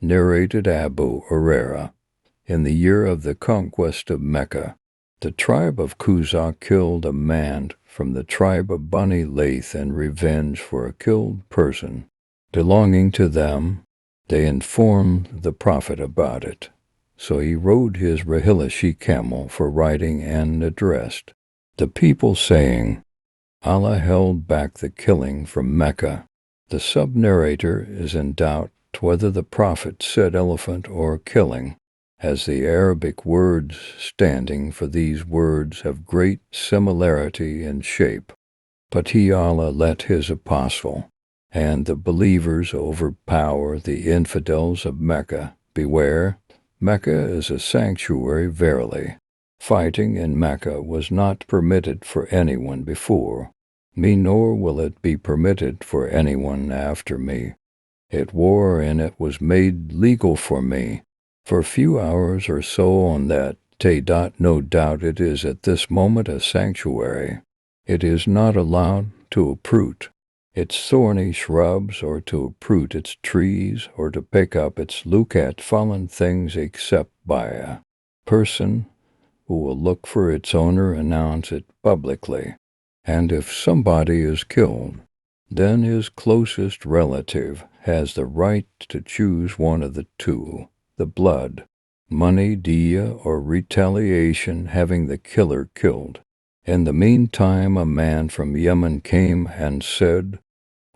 Narrated Abu Huraira. In the year of the conquest of Mecca, the tribe of Khuzah killed a man from the tribe of Bani Layth in revenge for a killed person belonging to them. They informed the Prophet about it. So he rode his Rahilashi camel for riding and addressed the people, saying, Allah held back the killing from Mecca. The sub-narrator is in doubt whether the Prophet said elephant or killing, as the Arabic words standing for these words have great similarity in shape. But Allah let his apostle and the believers overpower the infidels of Mecca. Beware, Mecca is a sanctuary verily. Fighting in Mecca was not permitted for anyone before me, nor will it be permitted for anyone after me. War in it was made legal for me for a few hours or so on that day. No doubt it is at this moment a sanctuary. It is not allowed to uproot its thorny shrubs, or to uproot its trees, or to pick up its look at fallen things, except by a person who will look for its owner, announce it publicly. And if somebody is killed, then his closest relative has the right to choose one of the two, the blood, money, diya, or retaliation, having the killer killed. In the meantime, a man from Yemen came and said,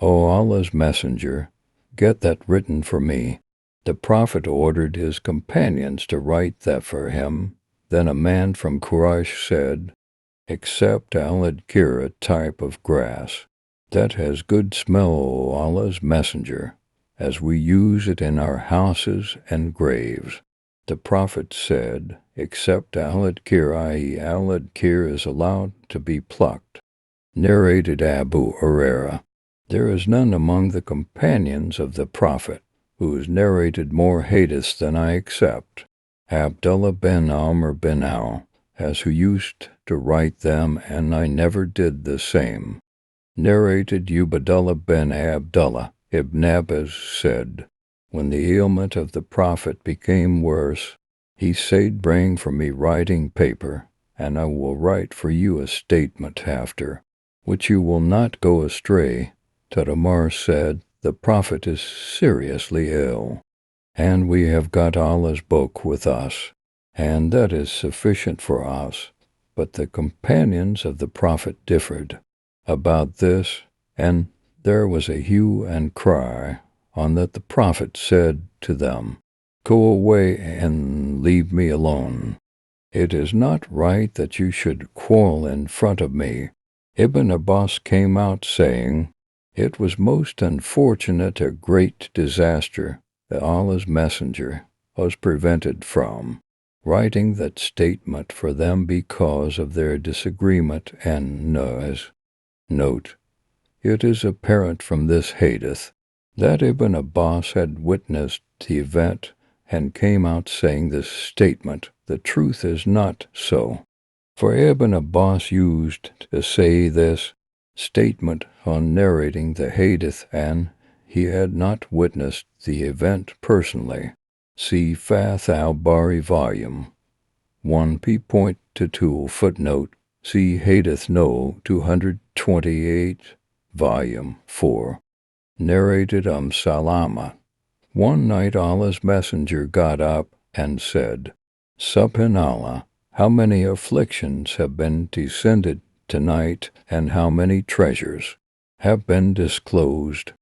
O Allah's messenger, get that written for me. The Prophet ordered his companions to write that for him. Then a man from Quraysh said, accept al-adkir, a type of grass that has good smell, O Allah's messenger, as we use it in our houses and graves. The Prophet said, except al-adkir, i.e. al-adkir is allowed to be plucked. Narrated Abu Huraira. There is none among the companions of the Prophet who has narrated more hadiths than I except Abdullah bin Amr bin Al, as who used to write them, and I never did the same. Narrated Ubaydullah bin Abdullah ibn Abbas said, when the ailment of the Prophet became worse, he said, bring for me writing paper, and I will write for you a statement after which you will not go astray. Tadamar said, the Prophet is seriously ill, and we have got Allah's book with us, and that is sufficient for us. But the companions of the Prophet differed about this, and there was a hue and cry, on that the Prophet said to them, go away and leave me alone. It is not right that you should quarrel in front of me. Ibn Abbas came out saying, it was most unfortunate, a great disaster, that Allah's messenger was prevented from writing that statement for them because of their disagreement and noise. Note, it is apparent from this hadith that Ibn Abbas had witnessed the event and came out saying this statement. The truth is not so, for Ibn Abbas used to say this statement on narrating the hadith, and he had not witnessed the event personally. See Fath al-Bari Volume 1 p.22 footnote. See Hadith No. 228, Volume 4. Narrated Salama. One night Allah's messenger got up and said, Subhanallah, how many afflictions have been descended tonight, and how many treasures have been disclosed.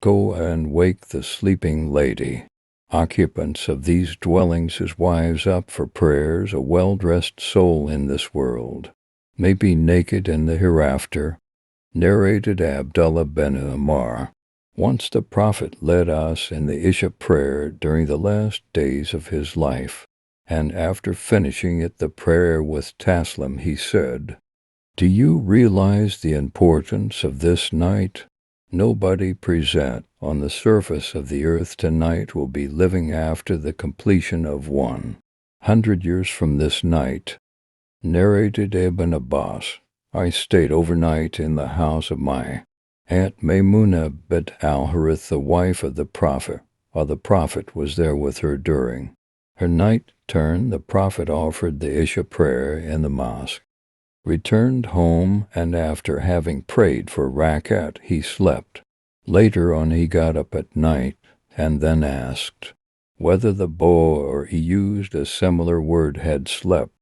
Go and wake the sleeping lady, occupants of these dwellings, his wives, up for prayers. A well-dressed soul in this world may be naked in the hereafter. Narrated Abdullah bin Umar. Once the Prophet led us in the Isha prayer during the last days of his life, and after finishing it, the prayer with Taslim, he said, do you realize the importance of this night? Nobody present on the surface of the earth tonight will be living after the completion of 100 years from this night. Narrated Ibn Abbas. I stayed overnight in the house of my Aunt Maymuna bint al-Harith, the wife of the Prophet, while the Prophet was there with her during her night turn. The Prophet offered the Isha prayer in the mosque, returned home, and after having prayed for rakat, he slept. Later on he got up at night and then asked whether the boy, or he used a similar word, had slept.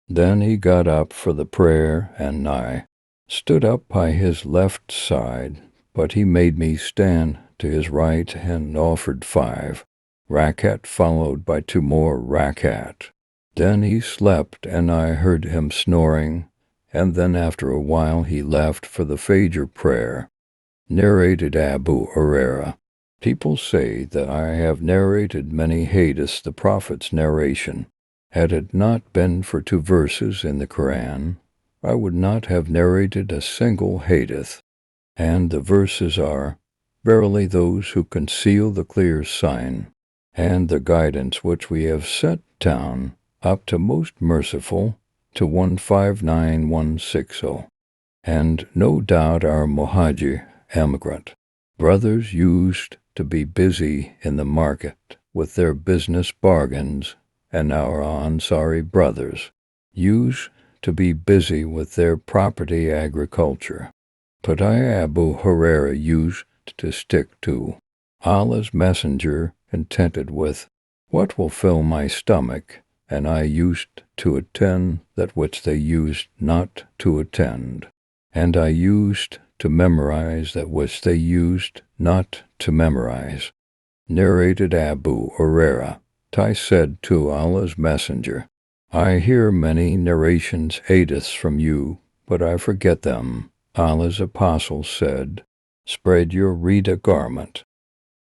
Then he got up for the prayer, and I stood up by his left side, but he made me stand to his right and offered 5 rakat, followed by 2 more rakat. Then he slept, and I heard him snoring, and then after a while he left for the Fajr prayer. Narrated Abu Huraira. People say that I have narrated many hadiths, the Prophet's narration. Had it not been for 2 verses in the Quran, I would not have narrated a single hadith. And the verses are, "Verily those who conceal the clear sign, and the guidance which we have set down, up to most merciful, to 159160. And no doubt our Muhajir emigrant brothers used to be busy in the market with their business bargains, and our Ansari brothers used to be busy with their property agriculture. But I, Abu Huraira, used to stick to Allah's Messenger, contented with what will fill my stomach, and I used to attend that which they used not to attend, and I used to memorize that which they used not to memorize." Narrated Abu Huraira. I said to Allah's Messenger, "I hear many narrations, hadiths from you, but I forget them." Allah's Apostle said, "Spread your rida garment."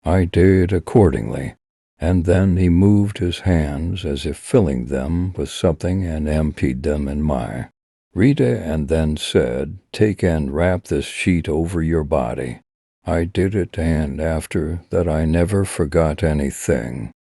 I did accordingly, and then he moved his hands as if filling them with something and emptied them in my rida, and then said, "Take and wrap this sheet over your body." I did it, and after that I never forgot anything.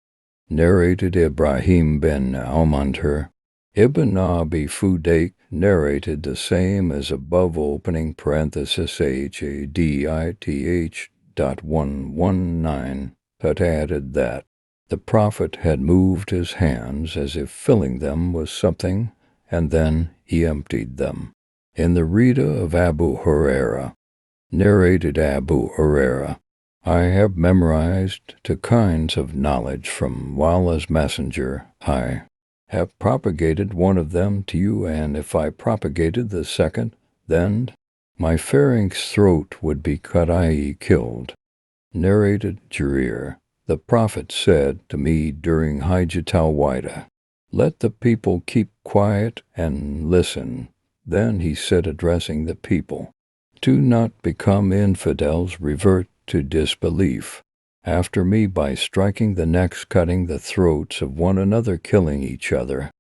Narrated Ibrahim bin Almandhar. Ibn Abi Fudayk narrated the same as above, opening parenthesis hadith.119, but added that the Prophet had moved his hands as if filling them with something, and then he emptied them. In the Rida of Abu Huraira. Narrated Abu Huraira. I have memorized 2 kinds of knowledge from Allah's Messenger. I have propagated one of them to you, and if I propagated the second, then my pharynx throat would be cut, i.e. killed. Narrated Jarir. The Prophet said to me during Hajjat al-Wada, "Let the people keep quiet and listen." Then he said, addressing the people, "Do not become infidels, revert to disbelief after me by striking the necks, cutting the throats of one another, killing each other."